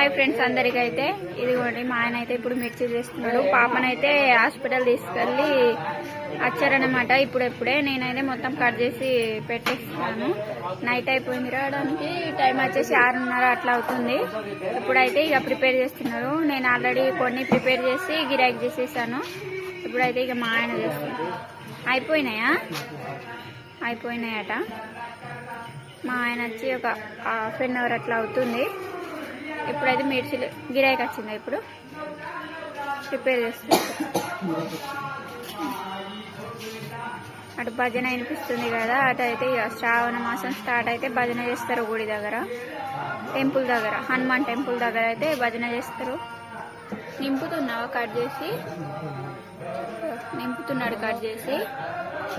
Hi friends అందరికైతే ఇదిగోండి మా ఆయన అయితే ఇప్పుడు మిర్చి చేస్తున్నాడు. పాపనైతే హాస్పిటల్ తీసుకెళ్ళి వచ్చారనమాట. ఇప్పుడే నేనైతే మొత్తం కట్ చేసి పెట్టేస్తాను. నైట్ అయిపోయింది రావడానికి. టైం వచ్చేసి 6:30 అట్లా అవుతుంది. ఇప్పుడైతే ఇక ప్రిపేర్ చేస్తున్నారు. నేను ఆల్రెడీ కొన్ని ప్రిపేర్ చేసి గిరాకీ చేసేసాను. ఇప్పుడైతే ఇక మా ఆయన చేస్తున్నారు. అయిపోయినాయట. మా ఆయన వచ్చి ఒక ½ అన్ అవర్ అట్లా అవుతుంది. ఇప్పుడైతే మిర్చిలు గిరాకీ వచ్చింది. ఇప్పుడు ప్రిపేర్ చేస్తుంది. అటు భజన వినిపిస్తుంది కదా. అటు అయితే ఇక శ్రావణ మాసం స్టార్ట్ అయితే భజన చేస్తారు. గుడి దగ్గర టెంపుల్ దగ్గర హనుమాన్ టెంపుల్ దగ్గర అయితే భజన చేస్తారు. నింపుతున్నాడు కట్ చేసి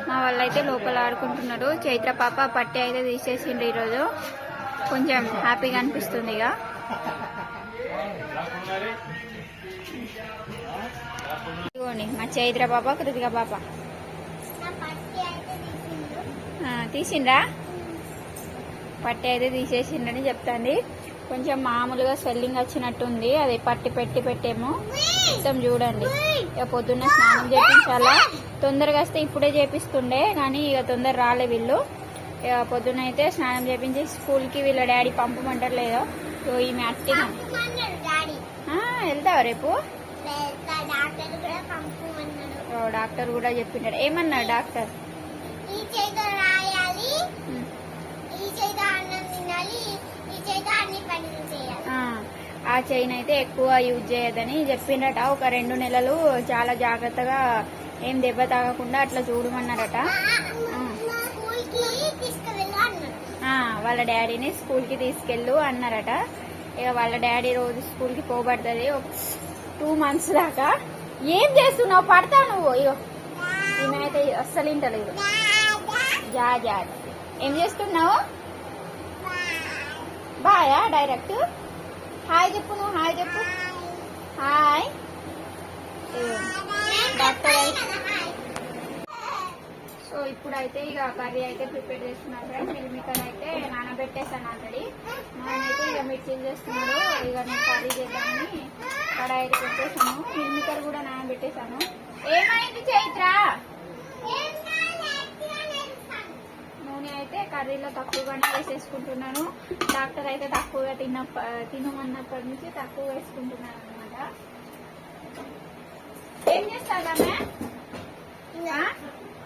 మా వాళ్ళు అయితే లోపల ఆడుకుంటున్నారు. చైత్ర పాప పట్టి అయితే తీసేసిండ్రు. ఈరోజు కొంచెం హ్యాపీగా అనిపిస్తుంది. ఇక ఇదిగోండి మా చైత్ర పాప కృతిక పాప తీసిండ్రా. పట్టి అయితే తీసేసిండ్రని చెప్తాంది. కొంచెం మామూలుగా స్వెల్లింగ్ వచ్చినట్టుంది. అది పట్టి పెట్టేమో మొత్తం చూడండి. ఇక పొద్దున్న స్నానం చేయించాలా. తొందరగా వస్తే ఇప్పుడే చేపిస్తుండే కానీ ఇక తొందర రాలే వీళ్ళు. ఇక పొద్దున్న అయితే స్నానం చేయించి స్కూల్కి వీళ్ళ డాడీ పంపమంటారు లేదో. ఈమె అట్టిగా వెళ్తావా రేపు? డాక్టర్ కూడా చెప్పింటారు. ఏమన్నారు డాక్టర్? ఆ చైన్ అయితే ఎక్కువ యూజ్ చేయదని చెప్పిండట. ఒక 2 నెలలు చాలా జాగ్రత్తగా ఏం దెబ్బ తాగకుండా అట్లా చూడమన్నారట. వాళ్ళ డాడీని స్కూల్కి తీసుకెళ్ళు అన్నారట. ఇక వాళ్ళ డాడీ రోజు స్కూల్కి పోబడుతుంది 2 months దాకా. ఏం చేస్తున్నావు? పడతా నువ్వు. ఇగో ఈమెనైతే అస్సలు ఇంటలేదు. జా ఏం చేస్తున్నావు? బాయా డైరెక్ట్ హాయ్ చెప్పు. నువ్వు హాయ్ చెప్పు. హాయ్. డాక్టర్ సో ఇప్పుడైతే ఇక కర్రీ అయితే ప్రిపేర్ చేస్తున్నారు ఫ్రెండ్స్. మిల్మికర్ అయితే నానబెట్టేసాను ఆల్రెడీ. నానైతే ఇక మిర్చి చేస్తున్నాడు. ఇక నేను కర్రీ చేద్దామని కడాయి అయితే పెట్టేసాను. మిల్మికర్ కూడా నానబెట్టేసాను. ఏమైంది చైత్ర? నూనె అయితే కర్రీలో తక్కువగానే వేసేసుకుంటున్నాను. డాక్టర్ అయితే తక్కువగా తినమన్నప్పటి నుంచి తక్కువ వేసుకుంటున్నాను అనమాట. ఏం చేస్తామే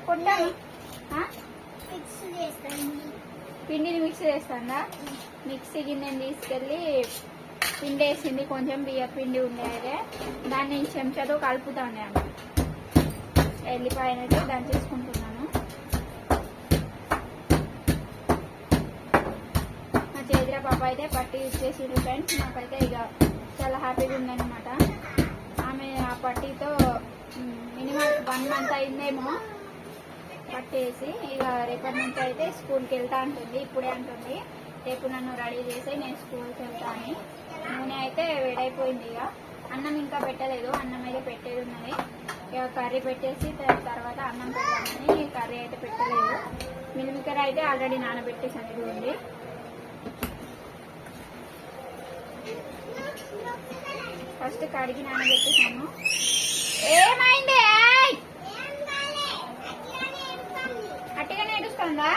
కొట్టాను. పిండిని మిక్స్ చేస్తాడా? మిక్సీ గిన్నెని తీసుకెళ్ళి పిండి వేసింది. కొంచెం బియ్య పిండి ఉండేదే. దాన్ని చెంచాతో కలుపుతాను. ఎల్లిపాయనైతే దాన్ని చేసుకుంటున్నాను. మా చైత్ర పాప అయితే పట్టి యూజ్ చేసిండ్రు ఫ్రెండ్స్. నాకైతే ఇక చాలా హ్యాపీగా ఉందన్నమాట. ఆమె ఆ పట్టీతో మినిమం 1 month అయిందేమో పట్టేసి. ఇక రేపటి నుంచి అయితే స్కూల్కి వెళ్తా అంటుంది. ఇప్పుడే అంటుంది రేపు నన్ను రెడీ చేసి నేను స్కూల్కి వెళ్తా అని. నూనె అయితే వేడైపోయింది. ఇక అన్నం ఇంకా పెట్టలేదు. అన్నం అయితే పెట్టేది ఉన్నది. ఇక కర్రీ పెట్టేసి తర్వాత అన్నం పెడదామని కర్రీ అయితే పెట్టలేదు. మిల్మికర్ అయితే ఆల్రెడీ నానబెట్టేసాను. ఇదిగోండి ఫస్ట్ కడిగి నానబెట్టేసాను. ఏమైంది? అట్టిగా నేడుస్తుందా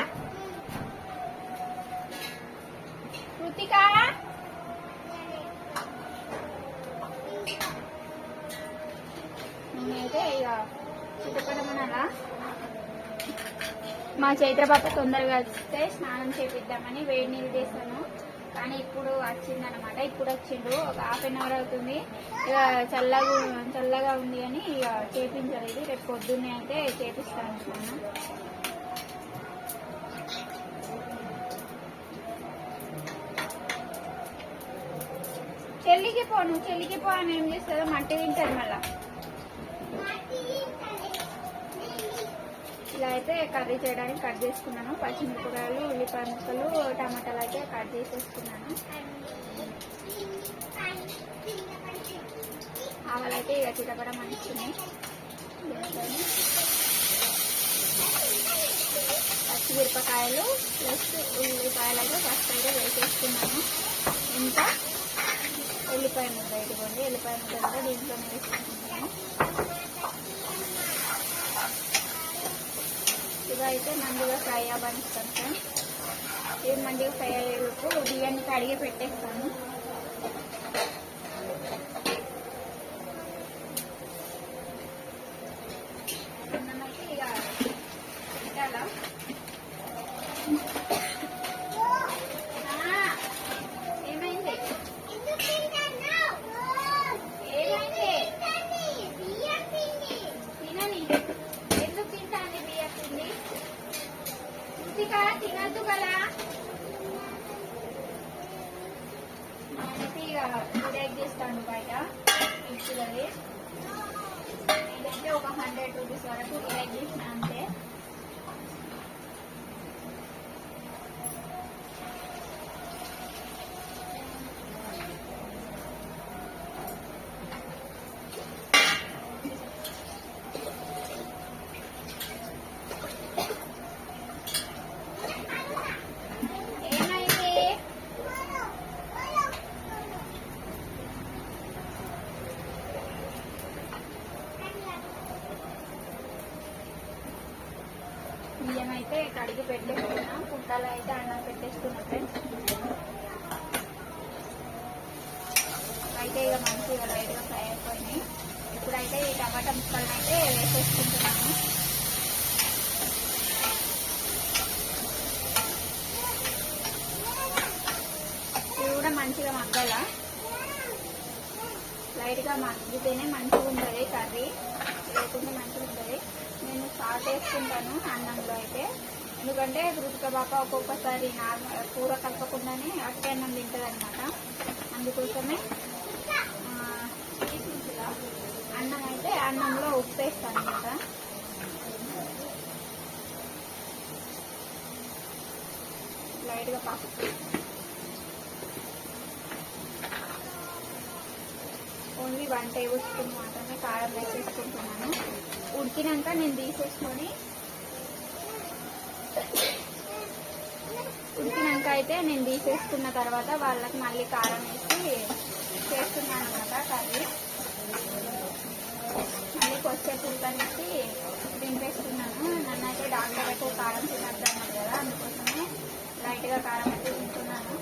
కృతిక? నేనైతే ఇక చిట్టపడమనాలా. మా చైత్ర పాప తొందరగా వస్తే స్నానం చేపిద్దామని వేడి నీళ్ళు చేశాను. కానీ ఇప్పుడు వచ్చిందనమాట. ఇప్పుడు వచ్చిండు. ఒక ½ అన్ అవర్ అవుతుంది. ఇక చల్లగా ఉంది అని ఇక చేపించలేదు. రేపు పొద్దున్నే అయితే చేపిస్తాను. చెల్లికి పో అని ఏం చేస్తుందో మట్టి తింటారు మళ్ళా. ఇలా అయితే కర్రీ చేయడానికి కట్ చేసుకున్నాను. పచ్చిమిరపకాయలు, ఉల్లిపాయ ముక్కలు, టమాటాలు అయితే కట్ చేసేసుకున్నాను. ఆవాలైతే ఇక చిటపడం అనిస్తున్నాయి. పచ్చిమిరపకాయలు ప్లస్ ఉల్లిపాయలు అయితే ఫస్ట్ అయితే వేసేసుకున్నాను. ఇంకా ఎల్లిపాయ ముద్ద ఇదిగోండి. ఎల్లిపాయ ముద్ద కూడా దీంట్లోనే వేసుకుంటున్నాను. ఇవైతే మండిగా ఫ్రై అవ్వనిస్తాను ఫ్రెండ్స్. ఇవి మండిగా ఫ్రై అయ్యేందుకు బియ్యాన్ని కడిగి పెట్టేస్తాను. అన్నమైతే ఇక పెట్టాలా. ఏమైంది తినని ఎందుకు తింటాను బియ్యం పిండి తినద్దు కదా. నేనైతే ఇక బ్రేక్ చేస్తాను బయట మిక్సీలది. నేనైతే ఒక 100 రూపీస్ వరకు బ్రేక్ చేసిన అంతే. బియ్యం అయితే కడిగి పెట్టేస్తున్నా. కుండలో అయితే అన్నం పెట్టేస్తున్నా ఫ్రెండ్స్. అయితే ఇక మంచిగా లైట్గా ఫ్రై అయిపోయినాయి. ఇప్పుడైతే ఈ టమాటా ముక్కలను అయితే వేసేసుకుంటున్నాను. ఇవి కూడా మంచిగా మగ్గాల. లైట్గా మగ్గితేనే మంచిగా ఉంటుంది కర్రీ, లేకుంటే మంచిగా ఉంటుంది. నేను సాల్ట్ వేసుకుంటాను అన్నంలో అయితే, ఎందుకంటే కృతిక పాప ఒక్కొక్కసారి కూర కలపకుండానే అట్టే అన్నం తింటుంది అనమాట. అందుకోసమే అన్నం అయితే అన్నంలో ఉప్పు వేస్తాను అనమాట. లైట్గా పసుపు, ఓన్లీ 1 టేబుల్ స్పూన్ మాత్రమే కారం వేసేసుకుంటున్నాను. ఉడికినాక నేను తీసేసుకొని అయితే నేను తీసేసుకున్న తర్వాత వాళ్ళకి మళ్ళీ కారం వేసి చేస్తున్నాను అనమాట కర్రీ. మళ్ళీ కొద్దిసేపు ఉడకనిచ్చి దింపేస్తున్నాను. నన్నైతే డాక్టర్ ఎక్కువ కారం తినద్దు అన్నారు కదా, అందుకోసమే లైట్గా కారం అయితే తింటున్నాను.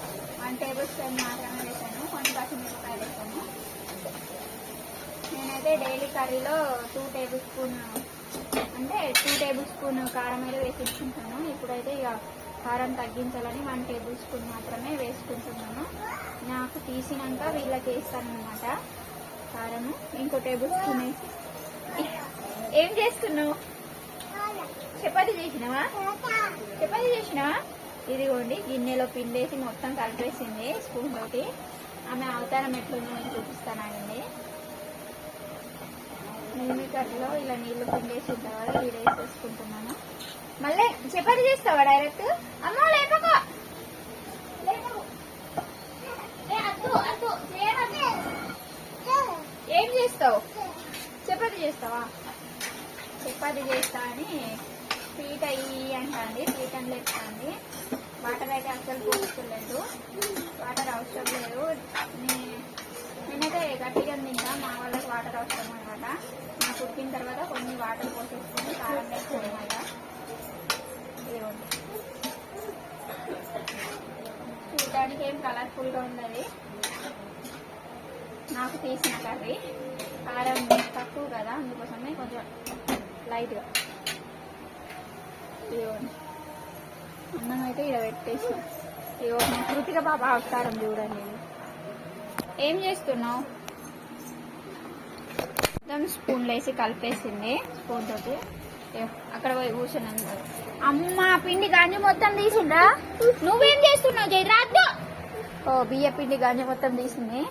1 టేబుల్ స్పూన్ మాత్రమే వేసాను, కొన్ని పచ్చిమిరపకాయలు వేసాను. నేనైతే డైలీ కర్రీలో 2 టేబుల్ స్పూన్ అంటే 2 టేబుల్ స్పూన్ కారం అయితే వేసుకుంటాను. ఇప్పుడైతే ఇక కారం తగ్గించాలని 1 టేబుల్ స్పూన్ మాత్రమే వేసుకుంటున్నాను. నాకు తీసినాక వీళ్ళకి వేస్తాను అనమాట కారము. ఇంకో టేబుల్ స్పూన్ వేసి. ఏం చేస్తున్నావు? చపాతీ చేసినావా? చపాతీ చేసినావా? ఇదిగోండి గిన్నెలో పిండేసి మొత్తం కలిపేసింది స్పూన్ తోటి. ఆమె అవతారం ఎట్లుందో నేను చూపిస్తానండి. మిల్లి కర్రీలో ఇలా నీళ్లు పిండేసి తర్వాత వేసేసుకుంటున్నాను. మళ్ళీ చపాతీ చేస్తావా డైరెక్ట్? అమ్మ లేకపో ఏం చేస్తావు? చపాతీ చేస్తావా? చపాతీ చేస్తా అని స్వీట్ అయ్యి అంటుంది. స్వీట్ అని లేపుతుంది. వాటర్ అయితే అసలు పోసుకోలేదు, వాటర్ అవసరం లేదు. నేనైతే గట్టిగా తింటా, మా వాళ్ళకి వాటర్ అవసరం అనమాట. నాకు ఉడికిన తర్వాత కొన్ని వాటర్ పోసేసుకొని కారం వేసుకోమాట. ఇదిగోండి చూడడానికి ఏం కలర్ఫుల్గా ఉన్నది. నాకు తీసిన కర్రీ కారం తక్కువ కదా, అందుకోసమే కొంచెం లైట్గా. ఇదిగోండి అన్నం అయితే ఇక్కడ పెట్టేసిన. ఇదిగో కృతిక పాప అవతారం చూడండి. ఏం చేస్తున్నావు? మొత్తం స్పూన్లు వేసి కలిపేసింది స్పూన్ తోటి. అక్కడ పోయి కూర్చున్నాను. అమ్మ పిండి గంజి మొత్తం తీసిండ్రా? నువ్వేం చేస్తున్నావు జయరాద్దు? ఓ బియ్య పిండి గంజి మొత్తం తీసింది.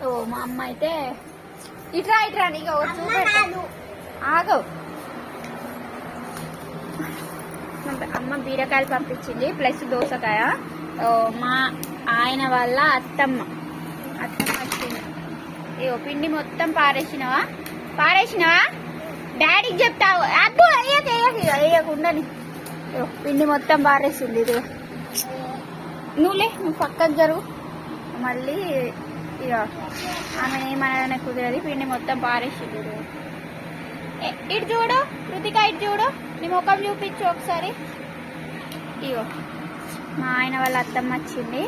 ఓ మా అమ్మ అయితే ఇట్రా ఇట్రా నీకు చూపెట్టు. ఆగవు. అమ్మ బీరకాయలు పంపించింది ప్లస్ దోసకాయ. మా ఆయన వాళ్ళ అత్తమ్మ వచ్చింది. ఏవో పిండి మొత్తం పారేసినవా? డాడీకి చెప్తావు. అద్దు వేయకుండాని పిండి మొత్తం పారేసింది. ఇది నువ్వు పక్కకు జరుగు. మళ్ళీ ఇక ఆమె ఏమైనా కుదరది. పిండి మొత్తం పారేసి చూడు. ఇటు చూడు కృతిక, ఇటు చూడు. నీ ముఖం చూపించు ఒకసారి. ఇగో మా ఆయన వాళ్ళ అత్తమ్మ వచ్చింది.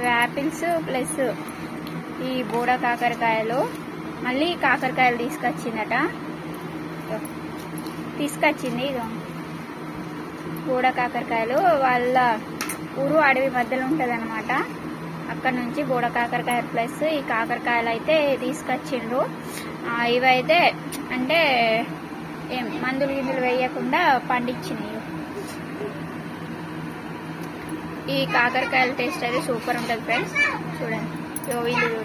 యాపిల్స్ ప్లస్ ఈ బోడ కాకరకాయలు, మళ్ళీ కాకరకాయలు తీసుకొచ్చిందట. తీసుకొచ్చింది ఇదో బోడ కాకరకాయలు. వాళ్ళ ఊరు అడవి మధ్యలో ఉంటుంది అనమాట. అక్కడ నుంచి బోడ కాకరకాయ ప్లస్ ఈ కాకరకాయలు అయితే తీసుకొచ్చిండ్రు. ఇవైతే అంటే ఏం మందులు గిందులు వేయకుండా పండించినాయి. ఈ కాకరకాయల టేస్ట్ అయితే సూపర్ ఉంటుంది ఫ్రెండ్స్. చూడండి వీళ్ళు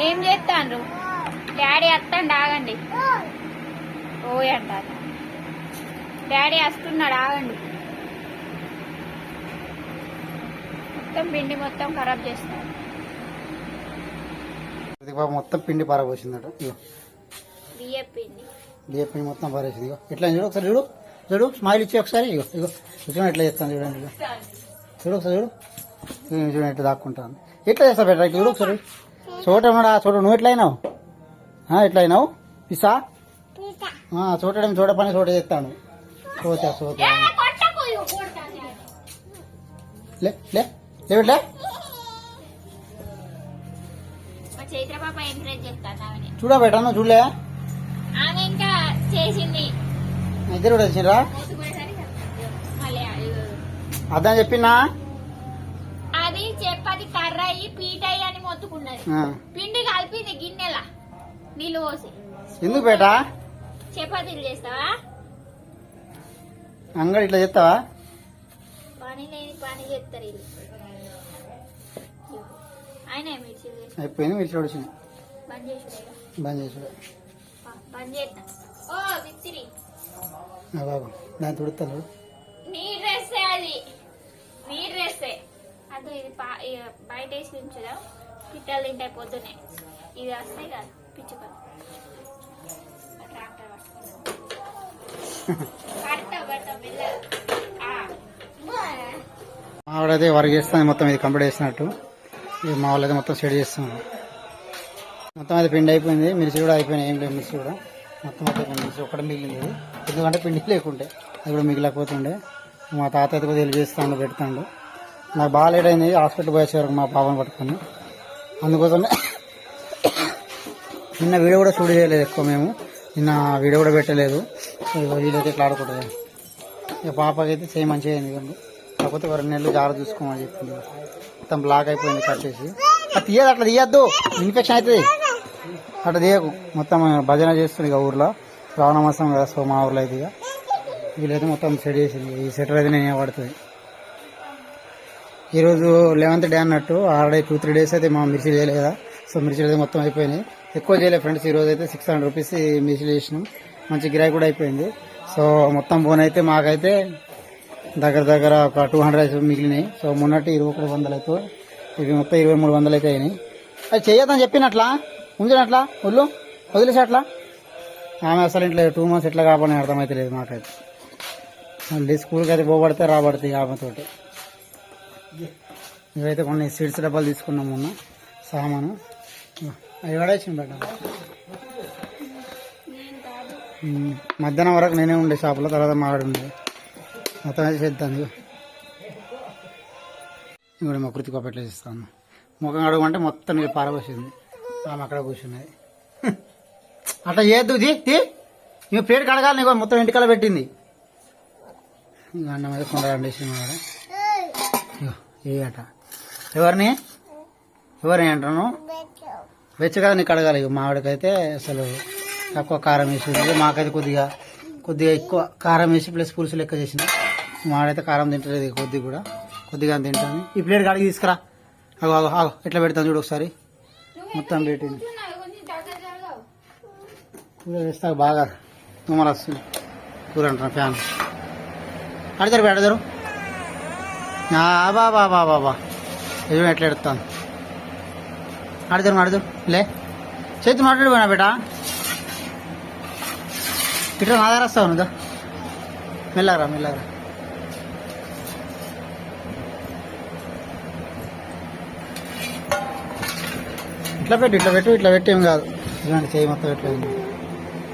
ఏం చేస్తాండ్రు. డాడీ వస్తాండి, ఆగండి. ఓయ్ అంటారు. డాడీ వస్తున్నాడు, ఆగండి. మొత్తం పిండి మొత్తం ఖరాబ్ చేస్తారు. మొత్తం పిండి పారబోసిందట. బియ్యం పిండి మొత్తం పారేసింది. ఎట్లా చూడు ఒకసారి, చూడు స్మైల్ ఇచ్చి ఒకసారి. ఇగో ఎట్లా చేస్తాను చూడండి. ఒకసారి చూడండి ఎట్లా దాక్కుంటాను. ఎట్లా చేస్తా బెటర్ ఇట్లా చూడు ఒకసారి. చూడు నువ్వు ఎట్లా అయినావు, ఎట్లా అయినావు పిసా. చూడ పని చోట చేస్తాను. లేవట్లే చూడా బెటర్ నువ్వు చూడలే. ఇద్దరు కూడా వచ్చిండ్రా. అర్థం చెప్పినా అది చెప్పది కర్రయి పీటయి అని మొత్తుకున్నది. పిండి కలిపింది గిన్నెలా నీళ్ళు పోసి. ఎందుకు బేటా చపాతీలు చేస్తావా? అంగడి ఇట్లా చేస్తావా? పని లేని పని చేస్తారు వీళ్ళు. ఆయన అయిపోయింది. మిర్చి వచ్చింది. బంద్ చేసి బంద్ చేస్తా. ఓ మిర్చిరి బాబు దాన్ని తుడుతాను. నీ డ్రెస్సే అది, నీ డ్రెస్సే. అదో ఇది బయట వేసి ఉంచుదా. పిట్టలు తింటాయి పొద్దునే. ఇది వస్తాయి కదా పిచ్చుకలు. ట్రాక్టర్ మావాడైతే వర్క్ చేస్తాను. మొత్తం ఇది కంప్లీట్ చేసినట్టు. మా వాళ్ళైతే మొత్తం సెట్ చేస్తున్నాను. మొత్తం అది పిండి అయిపోయింది. మిర్చి కూడా అయిపోయినాయి. ఏం లేదు మిర్చి కూడా మొత్తం అయిపోయింది. మిర్చి ఒక్కటి మిగిలింది. ఎందుకంటే పిండి లేకుంటే అది కూడా మిగిలిపోతుండే. మా తాత అయితే కొద్దిగా హెల్ప్ చేస్తాడు, పెడతాడు. నాకు బాగా లేట్ అయింది. హాస్పిటల్ పోయేసే వరకు మా పాపను పట్టుకొని. అందుకోసమే నిన్న వీడియో కూడా షూట్ చేయలేదు ఎక్కువ. మేము నిన్న వీడియో కూడా పెట్టలేదు. వీడియోకి ఇట్లా ఆడుకుంటుంది. ఇక పాపకైతే సేమ్ మంచిగా అయింది. కానీ కాకపోతే 2 నెలలు జాగ్రత్త చూసుకోమని చెప్పింది. మొత్తం బ్లాక్ అయిపోయింది కట్టేసి. అది తీయదు, అట్లా తీయద్దు, ఇన్ఫెక్షన్ అవుతుంది. అట్లా తీయకు. మొత్తం భజన చేస్తుంది ఇక ఊర్లో. శ్రావణ మాసం కదా, సో మా ఊర్లో అయితే ఇక వీళ్ళైతే మొత్తం సెట్ చేసింది. ఈ సెటర్ అయితే నేనే పడుతుంది. ఈరోజు 11th డే అన్నట్టు ఆల్రెడీ 2-3 days అయితే మా మిర్చి చేయలేదు కదా. సో మిర్చిలు అయితే మొత్తం అయిపోయినాయి. ఎక్కువ చేయలేదు ఫ్రెండ్స్. ఈరోజు అయితే 600 rupees మిర్చిలు చేసినాం. మంచి గిరాకీ కూడా అయిపోయింది. సో మొత్తం పోన్ అయితే మాకైతే దగ్గర ఒక 200 మిగిలినాయి. సో మొన్నటి 2100 అయితే ఇవి మొత్తం 2300 అయితే అయినాయి. అది చేయొద్దని చెప్పినట్లా ఉంచినట్లా ఒళ్ళు వదిలేసి అట్లా. ఆమె అసలు ఇంట్లో 2 months ఎట్లా కాపాడని అర్థమైతే లేదు మాకైతే. మళ్ళీ స్కూల్కి అయితే పోబడితే రాబడుతుంది ఆమెతోటి. ఇవైతే కొన్ని సీడ్స్ డబ్బాలు తీసుకున్నాం మొన్న సామాను. అవి పడేసింది బయట. మధ్యాహ్నం వరకు నేనే ఉండే షాపులో, తర్వాత మావాడు ఉండే. మొత్తం అయితే చేద్దాను. ఇప్పుడు మా కృతి కొప్పట్లో ఇస్తాను. ముఖం అడగమంటే మొత్తం మీరు పారబోసింది. ఆమె అక్కడ కూర్చున్నది. అట్లా చేయొద్దు. ఇక ప్లేట్ కడగాలి. నీకు మొత్తం ఇంటికల పెట్టింది. ఇక అన్నం అయితే కొండ వండేసింది మావాడు. ఏ అట ఎవరిని అంటాను వెచ్చ కదా నీకు అడగాలి. ఇక మావాడికైతే అసలు తక్కువ కారం వేసింది. మాకైతే కొద్దిగా ఎక్కువ కారం వేసి ప్లస్ పులుసు లెక్క చేసింది. మావాడైతే కారం తింటలేదు. కొద్దిగా తింటాను. ఈ ప్లేట్ కాడికి తీసుకురా. ఆగో ఎట్లా పెడతాను చూడు ఒకసారి. మొత్తం పెట్టింది. కూర వేస్తా బాగా తుమ్మలు వస్తుంది. కూర అంటున్నా ఫ్యాన్ అడతారు బాబా ఎదురు ఎట్లా ఎడతాను. అడతారు లే చేతి మాట్లాడిపోయినా బేటా. ఇట్లా నా దగ్గర వస్తావు నువ్వు. మెల్లగరా ఇట్లా పెట్టు ఏం కాదు. ఇలాంటి చేయి మొత్తం ఎట్లా అయింది,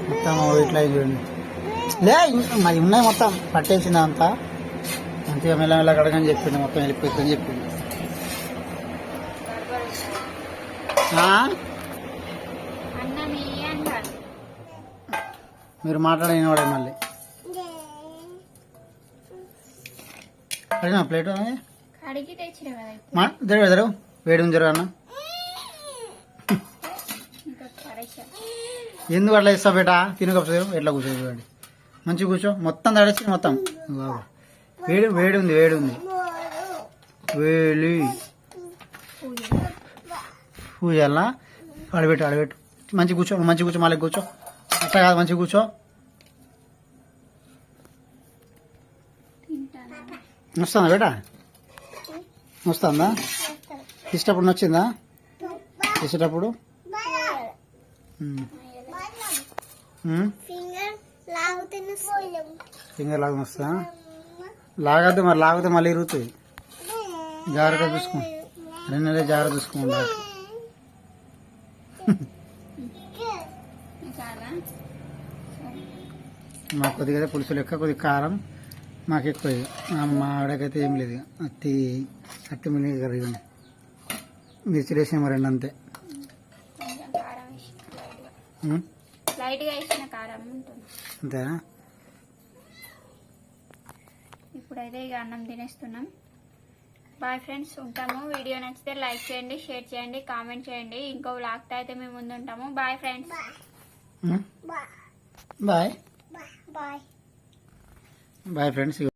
మొత్తం ఇట్లా అయింది చూడండి. లే మరి ఉన్నాయి మొత్తం పట్టేసింది అంతా. మంచిగా మెల్లమెల్ల కడగని చెప్పిండు, మొత్తం వెళ్ళిపోతుందని చెప్పిండు. అన్నం అంటారు. మీరు మాట్లాడిన వాడే మళ్ళీ అడిగిన ప్లేట్ కడిగి తెచ్చిన కదా జరగదు వేడి ఉంది జరగ అన్న. ఇంకా పరేషాన్. ఎందుకు అట్లా ఇస్తా బేటా తినకపోతే ఎట్లా కూర్చో చూడండి, మంచిగా కూర్చో. మొత్తం తడిచి మొత్తం వేడి వేడి ఉంది వేడి పూజల్లా. అడబెట్టు మంచిగా కూర్చో, మంచిగా కూర్చో, మళ్ళీ కూర్చో. అట్లా కాదు మంచిగా కూర్చో. వస్తుందా బేటా, వస్తుందా? తీసేటప్పుడు నచ్చిందా? తీసేటప్పుడు ఫింగర్ లాగా వస్తా. లాగద్దు మరి, లాగితే మళ్ళీ ఇరుగుతుంది. జాగ్రత్త చూసుకో, 2 నెలలు జాగ్రత్త చూసుకోండి. మాకు కొద్దిగా పులుసు లెక్క, కొద్దిగా కారం మాకు ఎక్కువ. మా ఆవిడకైతే ఏం లేదు, అత్తి మిల్లి కర్రీ మిర్చి వేసాము 2 అంతే. అంతేనా? ఇప్పుడైతే ఇక అన్నం తినేస్తున్నాం. బాయ్ ఫ్రెండ్స్, ఉంటాము. వీడియో నచ్చితే లైక్ చేయండి, షేర్ చేయండి, కామెంట్ చేయండి. ఇంకో వ్లాగ్తో అయితే మేము ముందు ఉంటాము. Bye friends. Bye bye friends.